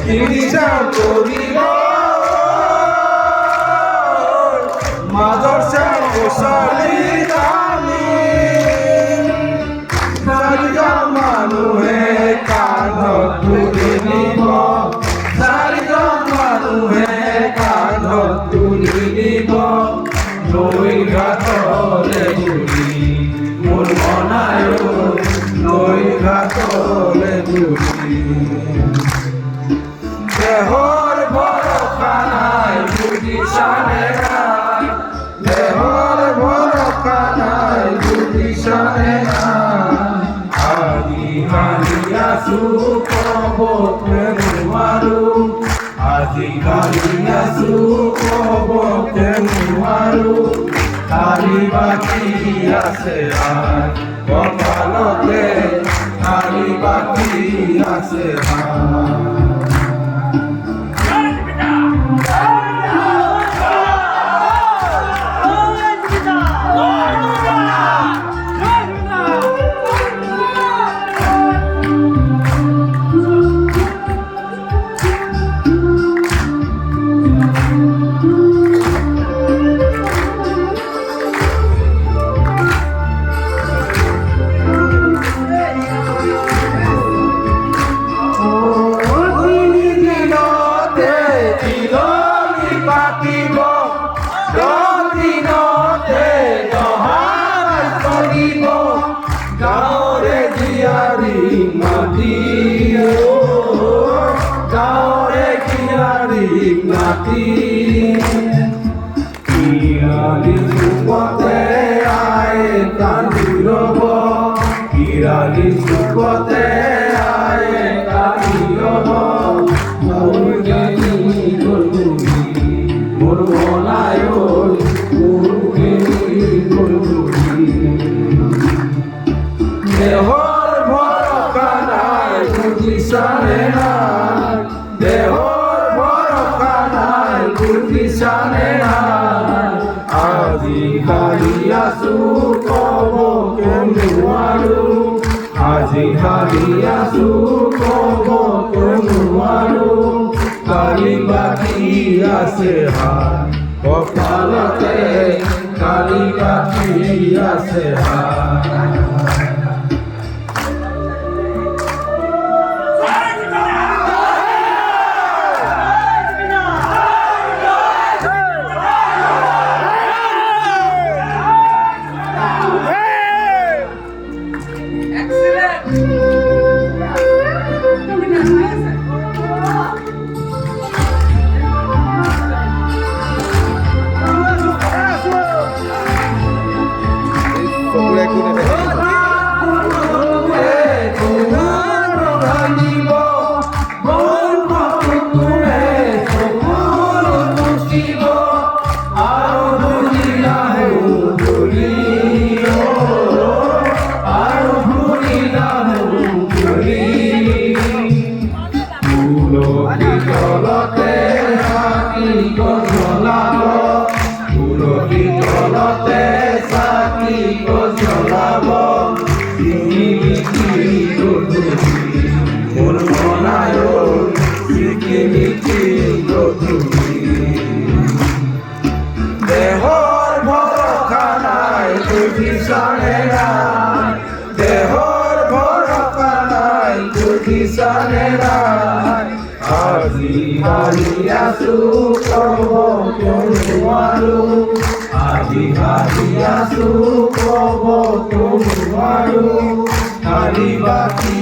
তিরিশা করিব মাদরসা গোসালি দানি চারিজন মানুহে কান্ধ তুলি নিব চারিজন মানুহে কান্ধ তুলি নিব নৈ ঘাটলে বুলি মোৰ মনায় নৈ ঘাটলে বুলি দেহৰ ভৰসা নাই বুজিছানে নাই দেহৰ ভৰসা নাই বুজিছানে নাই আজি কালি আছো কবকে নোৱাৰো আজি কালি আছো কবকে নোৱাৰো কালি বাকী আছে কপালতে কালি বাকী আছে গাঁৱৰে জীয়াৰী মাটি গাঁৱৰে জীয়াৰী মাটি কিৰালি চুকতে আই কান্দি ৰব কিৰালি চুকতে আই কান্দি ৰব মোৰ জ্ঞানী গধূলি মোৰ মনায় মোৰ জ্ঞানী গধূলি দেহৰ ভৰসা নাই বুজিছানে নাই দেহৰ ভৰসা নাই বুজিছানে নাই আজি কালি আছো কবকে নোৱাৰো আজি কালি আছো কবকে নোৱাৰো কালি বাকী আছে কপালতে কালি বাকী আছে মোৰ মনায় দেহৰ ভৰসা নাই বুজিছানে নাই দেহৰ ভৰসা নাই বুজিছানে নাই আজি কালি আছো কবকে নোৱাৰো আজি কালি আছো কবকে নোৱাৰো কালি বাকী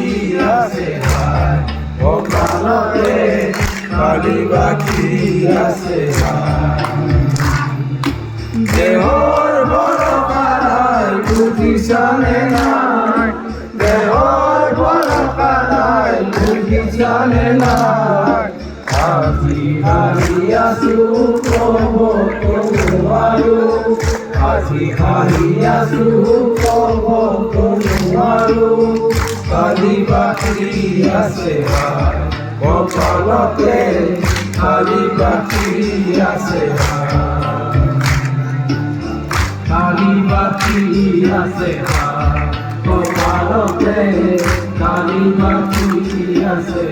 আছে কপালতে কালি বাকী আছে দেহৰ ভৰসা নাই বুজিছানে নাই দেহৰ ভৰসা নাই বুজিছানে নাই আজি কালি আছো কবকে নোৱাৰো আজি কালি আছো কবকে নোৱাৰো কালি বাকী আছে কপালতে কালি বাকী আছে কালি বাকী আছে কপালতে কালি বাকী আছে